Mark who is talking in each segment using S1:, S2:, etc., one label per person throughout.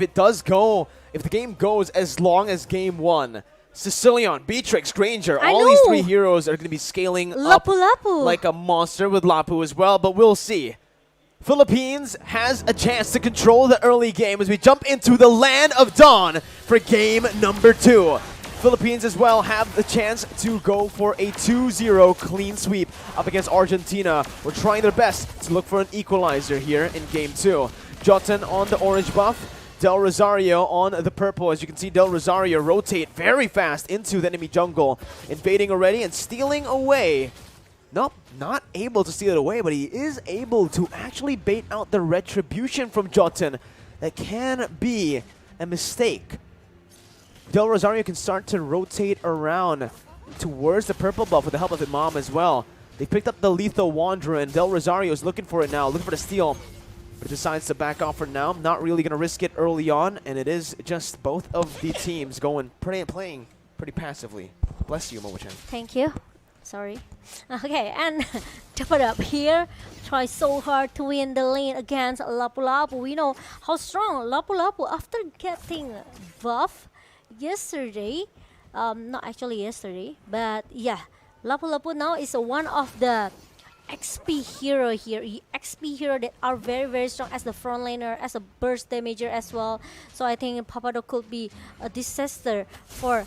S1: if the game goes as long as game 1, Sicilian, Beatrix, Granger, all these 3 heroes are going to be scaling up like a monster with Lapu as well, but we'll see. Philippines has a chance to control the early game as we jump into the land of dawn for game number 2. Philippines as well have the chance to go for a 2-0 clean sweep up against Argentina. We're trying their best to look for an equalizer here in game 2. Jotun on the orange buff, Del Rosario on the purple. As you can see, Del Rosario rotate very fast into the enemy jungle, invading already and stealing away. Nope, not able to steal it away, but he is able to actually bait out the retribution from Jotun. That can be a mistake. Del Rosario can start to rotate around towards the purple buff with the help of Imam as well. They picked up the Lethal Wanderer, and Del Rosario is looking for it now, looking for the steal. But decides to back off for now. Not really going to risk it early on, and it is just both of the teams playing pretty passively. Bless you, Momo-chan.
S2: Thank you. Sorry. Okay, and Dapadab here tries so hard to win the lane against Lapu-Lapu. We know how strong Lapu-Lapu after getting buff yesterday. Not actually yesterday, but yeah, Lapu-Lapu now is one of the XP hero here. XP hero that are very strong as the front laner, as a burst damager as well. So I think Papadok could be a disaster for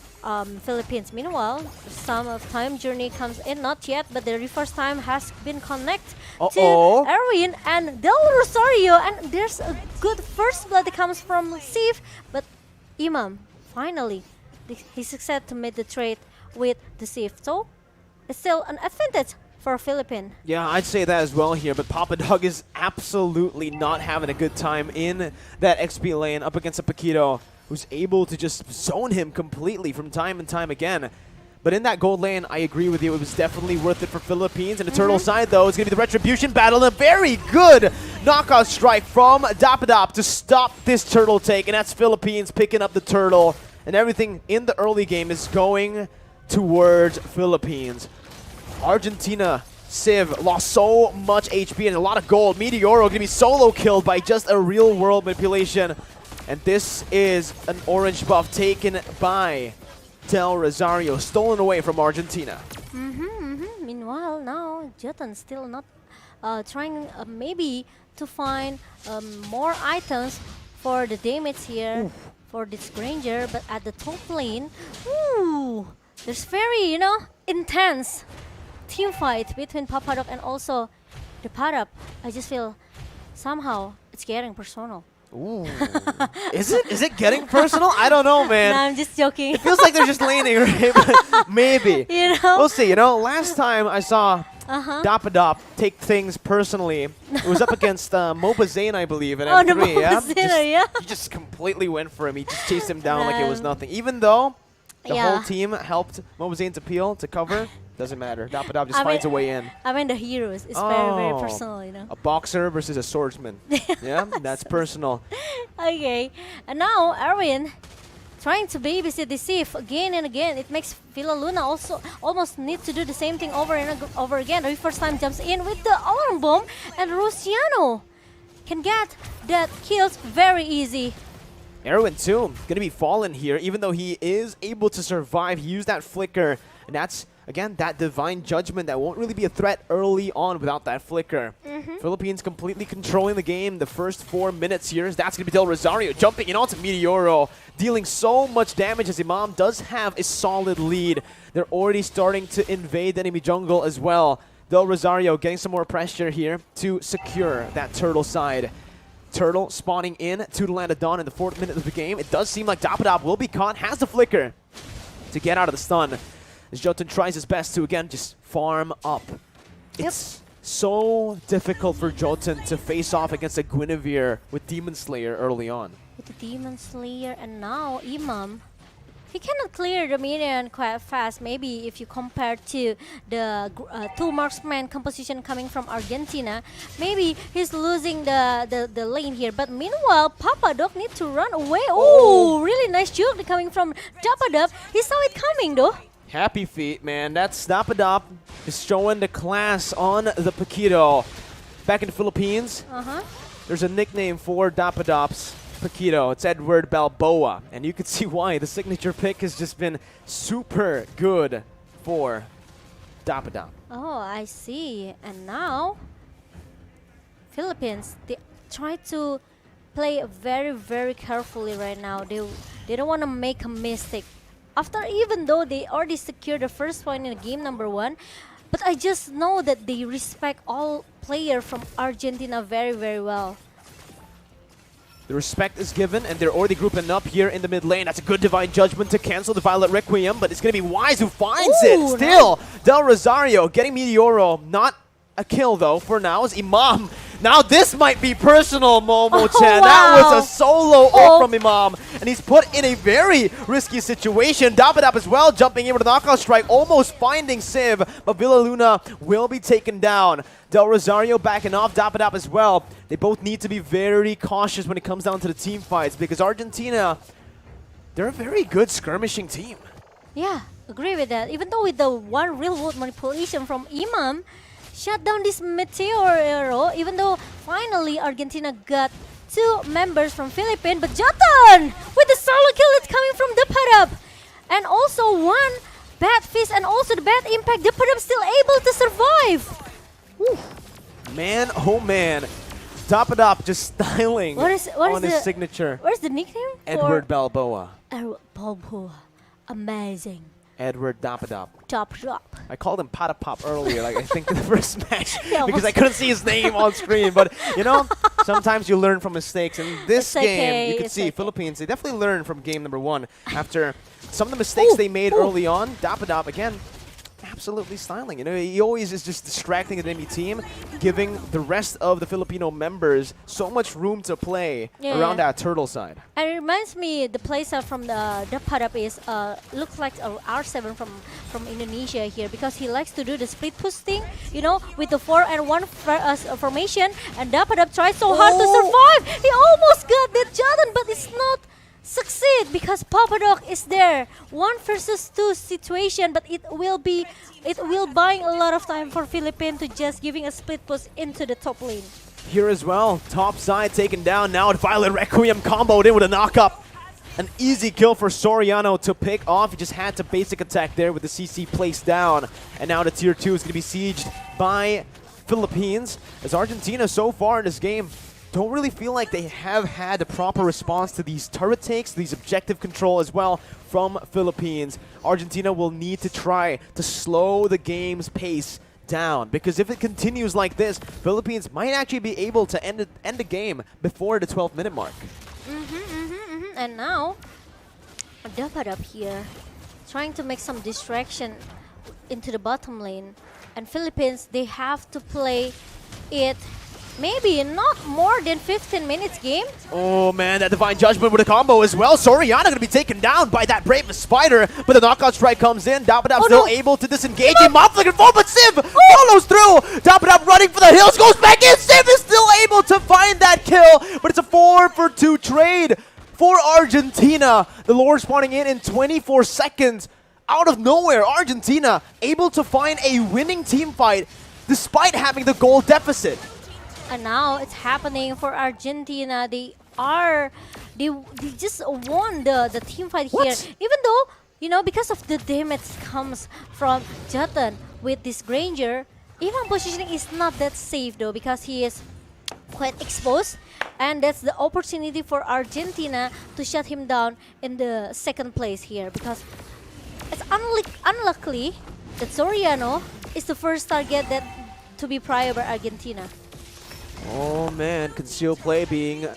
S2: Philippines. Meanwhile, some of time journey comes in, not yet, but the first time has been connected to Erwin and Del Rosario, and there's a good first blood that comes from Sif, but Imam finally he succeeded to make the trade with the Sif. So it's still an advantage for Philippines.
S1: Yeah, I'd say that as well here, but Papadog is absolutely not having a good time in that XP lane up against a Paquito who's able to just zone him completely from time and time again. But in that gold lane, I agree with you, it was definitely worth it for Philippines. And the turtle side, though, is going to be the Retribution battle. A very good knockout strike from Dapadop to stop this turtle take, and that's Philippines picking up the turtle. And everything in the early game is going towards Philippines. Argentina, Civ, lost so much HP and a lot of gold. Meteoro going to be solo killed by just a real-world manipulation. And this is an orange buff taken by Del Rosario, stolen away from Argentina.
S2: Meanwhile, now Jotun still not trying maybe to find more items for the damage here for this Granger. But at the top lane, there's very, intense team fight between Papadok and also the Padap. I just feel somehow it's getting personal.
S1: Ooh. Is it getting personal? I don't know, man.
S2: No, I'm just joking.
S1: It feels like they're just laning, right? But maybe. We'll see. Last time I saw Dapadop take things personally, it was up against Mobazane, I believe, in M3. He just completely went for him. He just chased him down like it was nothing. Even though the whole team helped Mobazane's appeal to cover, doesn't matter. Dapadop just finds a way in.
S2: I mean the heroes. It's very personal,
S1: A boxer versus a swordsman. Yeah, that's personal.
S2: Okay, and now Erwin trying to babysit the Sif again and again. It makes Villa Luna also almost need to do the same thing over and over again. The first time jumps in with the alarm bomb, and Luciano can get that kills very easy.
S1: Erwin too, gonna be fallen here, even though he is able to survive. He used that flicker, and that's, again, that divine judgment that won't really be a threat early on without that flicker. Philippines completely controlling the game the first 4 minutes here. That's going to be Del Rosario jumping in onto Meteoro, dealing so much damage as Imam does have a solid lead. They're already starting to invade the enemy jungle as well. Del Rosario getting some more pressure here to secure that turtle side. Turtle spawning in to the Land of Dawn in the 4th minute of the game. It does seem like Dapadop will be caught, has the flicker to get out of the stun. As Jotun tries his best to, again, just farm up. It's so difficult for Jotun to face off against a Guinevere with Demon Slayer early on.
S2: With the Demon Slayer, and now Imam, he cannot clear the minion quite fast. Maybe if you compare to the 2 marksman composition coming from Argentina, maybe he's losing the lane here. But meanwhile, Papadok need to run away. Oh, really nice juke coming from Dapadop. He saw it coming though.
S1: Happy feet, man. That's Dapadop is showing the class on the Paquito. Back in the Philippines, there's a nickname for Dapadops. Paquito. It's Edward Balboa. And you can see why. The signature pick has just been super good for Dapadap.
S2: Oh, I see. And now, Philippines, they try to play very, very carefully right now. They don't want to make a mistake. Even though they already secured the first point in game number 1, but I just know that they respect all players from Argentina very, very well.
S1: The respect is given, and they're already grouping up here in the mid lane. That's a good Divine Judgment to cancel the Violet Requiem, but it's going to be Wise who finds it. Still, nice. Del Rosario getting Meteoro. Not a kill, though, for now, is Imam. Now this might be personal, Momo-chan.
S2: Wow.
S1: That was a solo ult from Imam, and he's put in a very risky situation. Dapadap as well, jumping in with a knockout strike, almost finding Civ, but Villa Luna will be taken down. Del Rosario backing off, Dapadap as well. They both need to be very cautious when it comes down to the team fights, because Argentina, they're a very good skirmishing team.
S2: Yeah, agree with that. Even though with the one real world manipulation from Imam, shut down this Meteoro, even though finally Argentina got 2 members from Philippines, but Jotun with the solo kill that's coming from Dapadap. And also 1 bad fist and also the bad impact, Dapadap still able to survive. Woo.
S1: Man, oh man. Dapadap just styling on his signature.
S2: Where's the nickname?
S1: Edward Balboa.
S2: Edward Balboa. Amazing.
S1: Edward Dapadap.
S2: Top.
S1: I called him Patapop earlier, like I think in the first match,
S2: Yeah,
S1: because I couldn't see his name on screen. But you know, sometimes you learn from mistakes. And this game, you can see Philippines, they definitely learned from game number 1 after some of the mistakes they made early on. Dapadap again, absolutely styling. You know, he always is just distracting the enemy team, giving the rest of the Filipino members so much room to play around that turtle side.
S2: And it reminds me, the playstyle from the Dapadap is looks like a R7 from Indonesia here, because he likes to do the split push thing, you know, with the 4 and 1 formation. And Dapadap tries so hard to survive. He almost got that Jordan, but it's not succeed because Papadoc is there. 1 versus 2 situation, but it will buying a lot of time for Philippines to just giving a split push into the top lane.
S1: Here as well, top side taken down. Now Violet Requiem comboed in with a knock-up. An easy kill for Soriano to pick off. He just had to basic attack there with the CC placed down. And now the tier 2 is going to be sieged by Philippines, as Argentina so far in this game don't really feel like they have had a proper response to these turret takes, these objective control as well from Philippines. Argentina will need to try to slow the game's pace down, because if it continues like this, Philippines might actually be able to end the game before the 12-minute mark.
S2: And now, Dapadap here, trying to make some distraction into the bottom lane. And Philippines, they have to play it maybe not more than 15 minutes game.
S1: Oh man, that Divine Judgment with a combo as well. Soriano going to be taken down by that Brave Spider, but the knockout strike comes in. Dapadap still able to disengage. Imam looking forward, but Civ follows through. Dapadap running for the hills, goes back in. Civ is still able to find that kill, but it's a 4-for-2 trade for Argentina. The Lord spawning in 24 seconds. Out of nowhere, Argentina able to find a winning team fight despite having the goal deficit.
S2: And now it's happening for Argentina. They just won the team fight here. Even though, you know, because of the damage comes from Jotun with this Granger, even positioning is not that safe though, because he is quite exposed. And that's the opportunity for Argentina to shut him down in the 2nd place here, because it's unlucky that Soriano is the first target that to be prior by Argentina.
S1: Oh man, concealed play being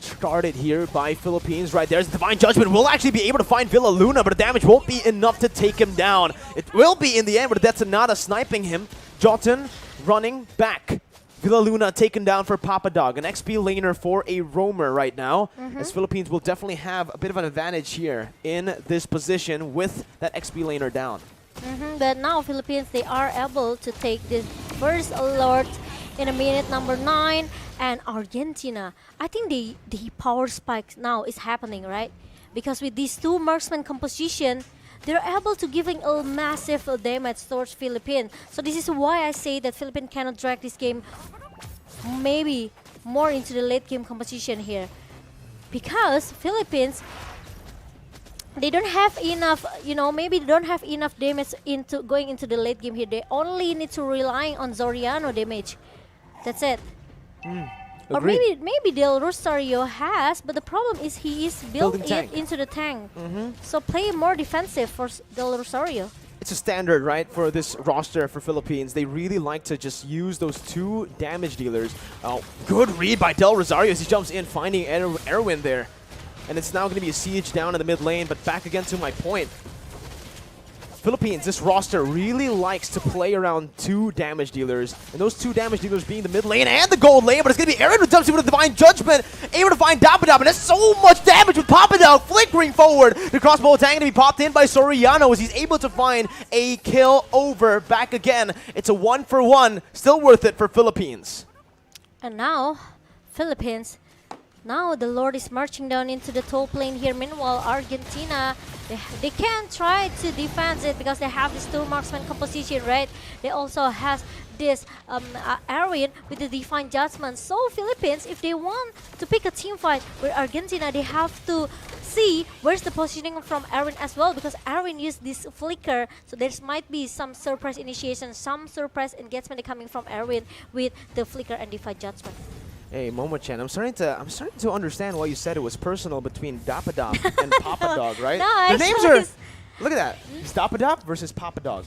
S1: started here by Philippines. Right there's the Divine Judgment. Will actually be able to find Villa Luna, but the damage won't be enough to take him down. It will be in the end, but that's Anada sniping him. Jotun running back. Villa Luna taken down for Papadog, an XP laner for a roamer right now, as Philippines will definitely have a bit of an advantage here in this position with that XP laner down.
S2: But now Philippines, they are able to take this first alert in a minute number 9, and Argentina, I think the power spike now is happening, right? Because with these 2 marksman composition, they're able to giving a massive damage towards Philippines. So this is why I say that Philippines cannot drag this game maybe more into the late game composition here. because Philippines, they don't have enough, maybe they don't have enough damage into going into the late game here. They only need to rely on Zoriano damage. That's it. Or
S1: Agreed.
S2: maybe Del Rosario has, but the problem is he is built it into the tank. So play more defensive for Del Rosario.
S1: It's a standard, right, for this roster for Philippines. They really like to just use those 2 damage dealers. Good read by Del Rosario as he jumps in, finding Erwin there. And it's now going to be a siege down in the mid lane, but back again to my point. Philippines, this roster really likes to play around 2 damage dealers, and those 2 damage dealers being the mid lane and the gold lane, but it's going to be Aaron who dumps in with a Divine Judgment, able to find Dapadab, and that's so much damage with Papadog flickering forward. The crossbow attack going to be popped in by Soriano as he's able to find a kill over back again. It's a 1-for-1, still worth it for Philippines.
S2: And now, Philippines, now the Lord is marching down into the top lane here. Meanwhile, Argentina, they can try to defend it because they have this 2 marksman composition, right? They also have this Erwin with the Divine Judgment. So Philippines, if they want to pick a team fight with Argentina, they have to see where's the positioning from Erwin as well, because Erwin used this flicker, so there might be some surprise initiation, some surprise engagement coming from Erwin with the flicker and Divine Judgment.
S1: Hey, Momo-chan, I'm starting to understand why you said it was personal between Dapadab and Papadog, right?
S2: No,
S1: Their names are. Look at that. It's Dapadab versus Papadog.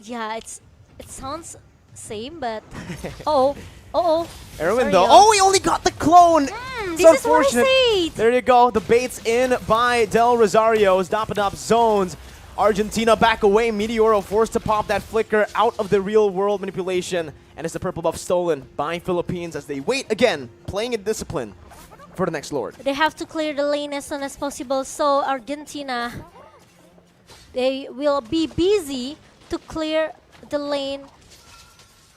S2: Yeah, it sounds same, but
S1: Erwin though. Oh, he only got the clone. It's
S2: this is
S1: unfortunate.
S2: what I said.
S1: There you go. The bait's in by Del Rosario's Dapadab zones. Argentina back away. Meteoro forced to pop that flicker out of the real world manipulation. And it's the purple buff stolen by Philippines as they wait again, playing in discipline for the next Lord.
S2: They have to clear the lane as soon as possible. So Argentina, they will be busy to clear the lane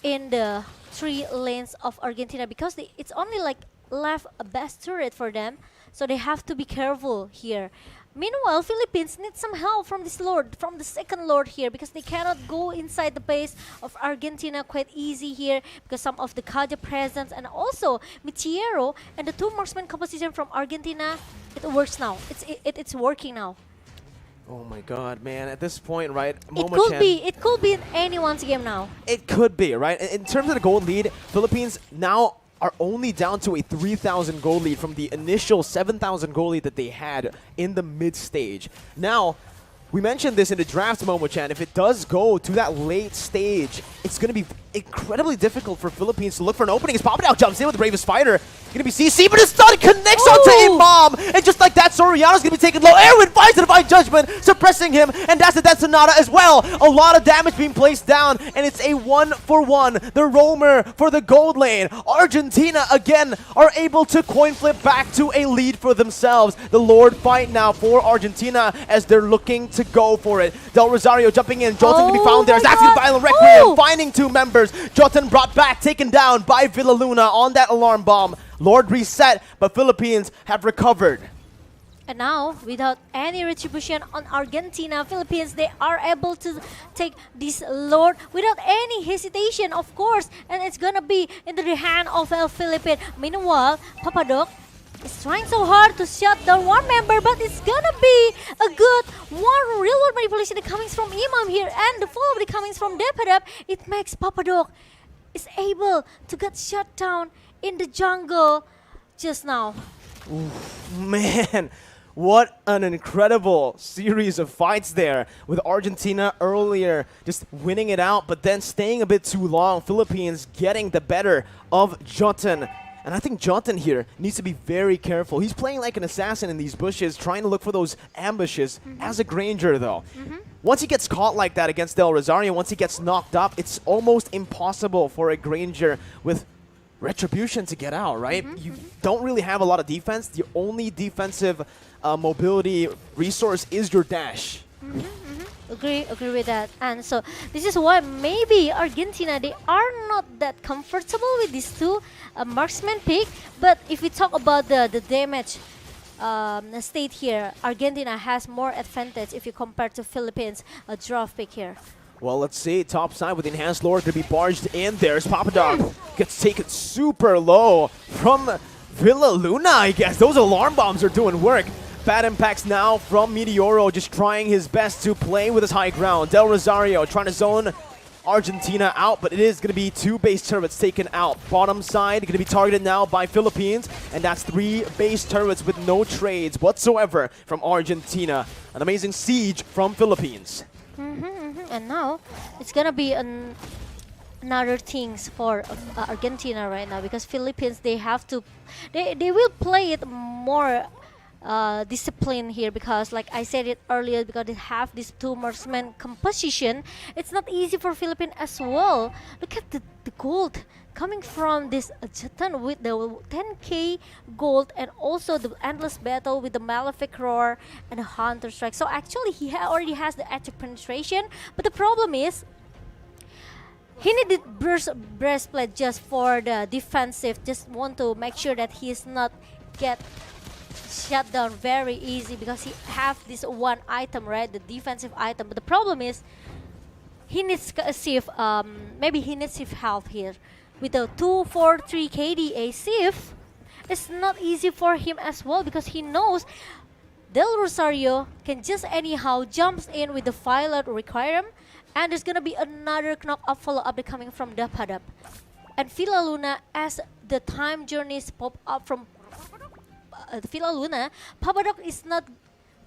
S2: in the 3 lanes of Argentina because it's only like left a best turret for them. So they have to be careful here. Meanwhile, Philippines need some help from this Lord, from the second Lord here, because they cannot go inside the base of Argentina quite easy here because some of the Kaja presence and also Meteoro and the 2 marksman composition from Argentina, it works now. It's working now.
S1: Oh my God, man! At this point, right?
S2: It could be in anyone's game now.
S1: It could be, right? In terms of the gold lead, Philippines now are only down to a 3,000 gold lead from the initial 7,000 gold lead that they had in the mid stage. Now, we mentioned this in the draft, Momo-chan. If it does go to that late stage, it's going to be incredibly difficult for Philippines to look for an opening as Papadao jumps in with the Bravest Fighter. Going to be CC, but his stun connects onto Imam. And just like that, Soriano's going to be taken low. Erwin finds the Divine Judgment, suppressing him. And that's the Death Sonata as well. A lot of damage being placed down. And it's a 1-for-1. The roamer for the gold lane. Argentina, again, are able to coin flip back to a lead for themselves. The Lord fight now for Argentina as they're looking to go for it. Del Rosario jumping in. Jotun can be found there. Zaxi Violent Requiem finding 2 members. Jotun brought back, taken down by Villaluna on that alarm bomb. Lord reset, but Philippines have recovered.
S2: And now, without any retribution on Argentina, Philippines, they are able to take this Lord without any hesitation, of course. And it's gonna be into the hand of the Philippines. Meanwhile, Papadok is trying so hard to shut down one member, but it's gonna be a good one real world manipulation coming from Imam here, and the follow coming from Depadab. It makes Papadok is able to get shut down in the jungle just now.
S1: Oof, man, what an incredible series of fights there with Argentina earlier just winning it out, but then staying a bit too long. Philippines getting the better of Jotun. And I think Jotun here needs to be very careful. He's playing like an assassin in these bushes, trying to look for those ambushes as a Granger, though. Once he gets caught like that against Del Rosario, once he gets knocked up, it's almost impossible for a Granger with Retribution to get out, right? You don't really have a lot of defense. The only defensive mobility resource is your dash.
S2: Agree with that. And so this is why maybe Argentina, they are not that comfortable with these 2 marksman pick. But if we talk about the damage state here, Argentina has more advantage if you compare to Philippines draft pick here.
S1: Well, let's see. Top side with Enhanced Lord to be barged in. There's Papadog. Gets taken super low from Villa Luna, I guess. Those alarm bombs are doing work. Bad impacts now from Meteoro, just trying his best to play with his high ground. Del Rosario trying to zone Argentina out, but it is going to be 2 base turrets taken out. Bottom side going to be targeted now by Philippines, and that's 3 base turrets with no trades whatsoever from Argentina. An amazing siege from Philippines.
S2: And now it's going to be another things for Argentina right now, because Philippines, they have to, they will play it more discipline here, because like I said it earlier, because they have this 2 marksman composition, it's not easy for Philippines as well. Look at the gold coming from this Jatan with the 10k gold, and also the endless battle with the Malefic Roar and the Hunter Strike. So actually he already has the edge of penetration, but the problem is he needed breastplate just for the defensive, just want to make sure that he is not get shut down very easy, because he have this one item, right, the defensive item. But the problem is he needs Sif, maybe he needs Sif health here. With the 243 KDA Sif, it's not easy for him as well, because he knows Del Rosario can just anyhow jumps in with the Violet Requiem, and there's gonna be another knock-up follow-up coming from Dapadap. And Villa Luna, as the time journeys pop up from Villa Luna, Papadok is not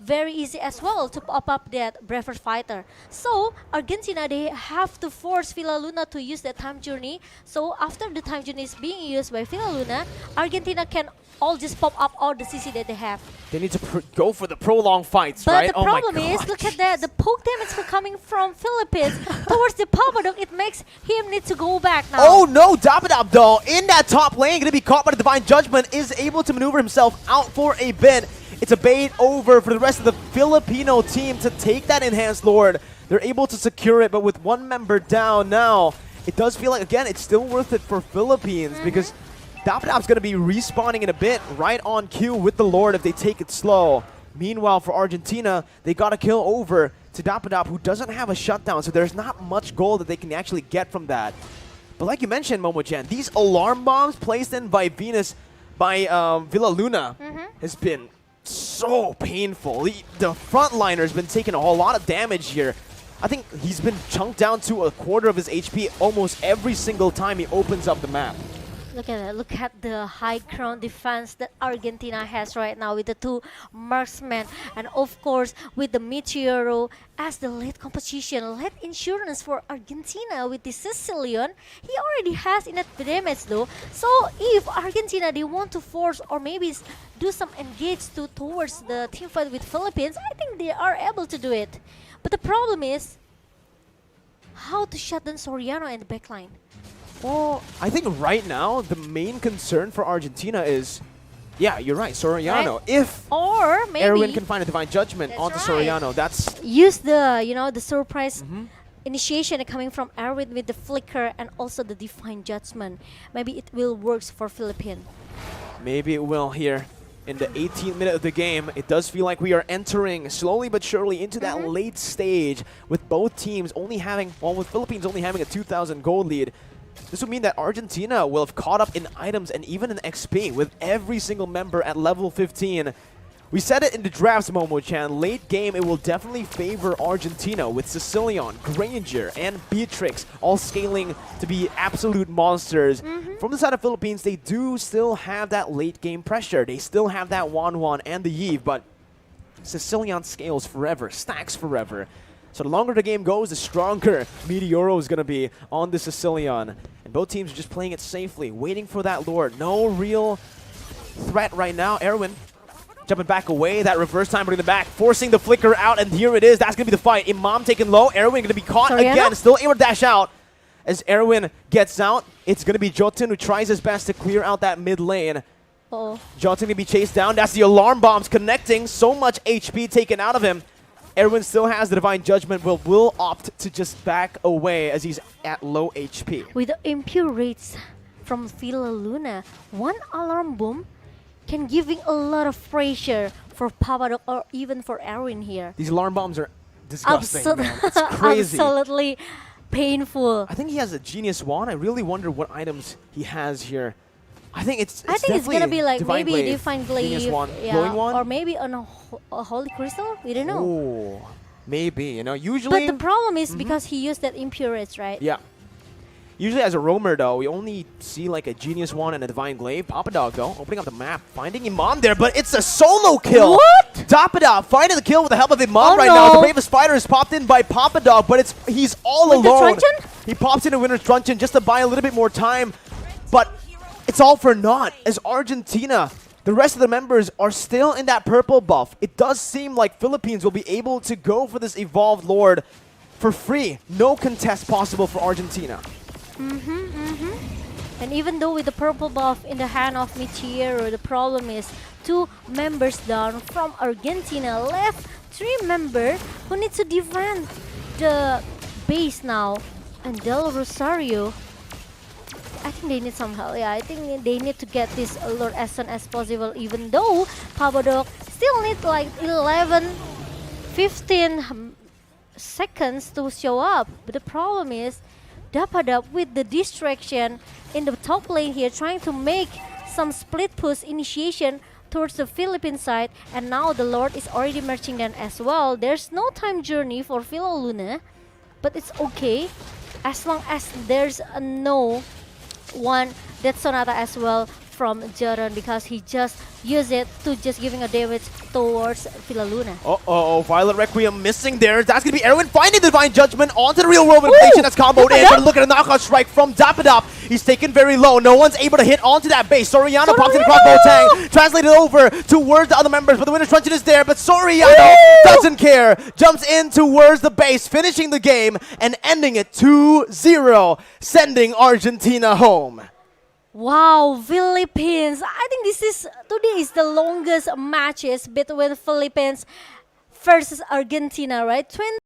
S2: very easy as well to pop up that Breath Fighter. So Argentina, they have to force Villa Luna to use that time journey. So after the time journey is being used by Villa Luna, Argentina can all just pop up all the CC that they have.
S1: They need to go for the prolonged fights,
S2: but
S1: right?
S2: But the problem is, look at that, the poke damage coming from Philippines towards the Papadok, it makes him need to go back now.
S1: Oh no, Dapadab though, in that top lane, gonna be caught by the Divine Judgment, is able to maneuver himself out for a bit. It's a bait over for the rest of the Filipino team to take that Enhanced Lord. They're able to secure it, but with 1 member down now, it does feel like, again, it's still worth it for Philippines, because Dapadab's going to be respawning in a bit, right on cue with the Lord if they take it slow. Meanwhile, for Argentina, they got a kill over to Dapadab, who doesn't have a shutdown, so there's not much gold that they can actually get from that. But like you mentioned, Momo-chan, these alarm bombs placed in by Venus, by Villa Luna, has been so painful. The frontliner's been taking a whole lot of damage here. I think he's been chunked down to a quarter of his HP almost every single time he opens up the map.
S2: Look at that. Look at the high ground defense that Argentina has right now with the 2 marksmen, and of course with the Meteoro as the late composition, late insurance for Argentina with the Sicilian. He already has enough damage though. So if Argentina, they want to force or maybe do some engage towards the team fight with Philippines, I think they are able to do it. But the problem is how to shut down Soriano in the backline.
S1: Well, I think right now the main concern for Argentina is, yeah, you're right, Soriano.
S2: Right.
S1: If
S2: or maybe
S1: Erwin can find a Divine Judgment onto Soriano, that's
S2: use the the surprise initiation coming from Erwin with the flicker and also the Divine Judgment. Maybe it will work for Philippines.
S1: Maybe it will here. In the 18th minute of the game, it does feel like we are entering slowly but surely into that late stage, with both teams only having, well, with Philippines only having a 2,000 gold lead. This would mean that Argentina will have caught up in items and even in XP with every single member at level 15. We said it in the drafts, Momo-chan. Late game, it will definitely favor Argentina with Sicilian, Granger, and Beatrix all scaling to be absolute monsters. From the side of Philippines, they do still have that late game pressure. They still have that Wan and the Yve, but Sicilian scales forever, stacks forever. So the longer the game goes, the stronger Meteoro is going to be on the Sicilian. And both teams are just playing it safely, waiting for that Lord. No real threat right now. Erwin jumping back away. That reverse time bringing the back, forcing the flicker out, and here it is. That's going to be the fight. Imam taken low. Erwin going to be caught again. Still able to dash out. As Erwin gets out, it's going to be Jotun who tries his best to clear out that mid lane. Jotun going to be chased down. That's the alarm bombs connecting. So much HP taken out of him. Erwin still has the Divine Judgment, will opt to just back away as he's at low HP.
S2: With the impure rates from Villa Luna, 1 alarm boom can giving a lot of pressure for Papadok or even for Erwin here.
S1: These alarm bombs are disgusting, man. It's crazy.
S2: Absolutely painful.
S1: I think he has a Genius Wand. I really wonder what items he has here. I think it's
S2: I think it's gonna be like
S1: Divine
S2: maybe
S1: Glaive,
S2: Divine
S1: Genius
S2: Glaive,
S1: Wand,
S2: yeah,
S1: Glowing Wand?
S2: or maybe a Holy Crystal. We don't know.
S1: Oh, maybe, you know, usually.
S2: But the problem is because he used that Impurage, right?
S1: Yeah. Usually as a roamer though, we only see like a Genius Wand and a Divine Glaive. Papadog though, opening up the map, finding Imam there, but it's a solo kill.
S2: What?
S1: Dapada finding the kill with the help of Imam
S2: Oh,
S1: right now. The
S2: no.
S1: Bravest Spider is popped in by Papadog, but he's all
S2: With the
S1: alone.
S2: truncheon?
S1: He pops in a Winner's Truncheon just to buy a little bit more time, but it's all for naught as Argentina, the rest of the members are still in that purple buff. It does seem like Philippines will be able to go for this Evolved Lord for free. No contest possible for Argentina.
S2: And even though with the purple buff in the hand of Michiero, the problem is 2 members down from Argentina, left 3 members who need to defend the base now. And Del Rosario, I think they need some help. Yeah, I think they need to get this Lord as soon as possible, even though Papadok still need like 11, 15 seconds to show up. But the problem is Dapadab with the distraction in the top lane here, trying to make some split push initiation towards the Philippine side, and now the Lord is already marching down as well. There's no time journey for Philo Luna, but it's okay as long as there's a no one that Sonata as well from Jaron, because he just used it to just giving a damage towards Philo Luna.
S1: Uh-oh, Violet Requiem missing there. That's going to be Erwin finding the Divine Judgment onto the real world inflation that's comboed in. But look at a knockout strike from Dapadop. He's taken very low. No one's able to hit onto that base. Soriano pops in across Botang. Translated over towards the other members, but the Winner's Truncheon is there. But Soriano doesn't care. Jumps in towards the base, finishing the game and ending it 2-0, sending Argentina home.
S2: Wow, Philippines! I think today is the longest matches between Philippines versus Argentina, right?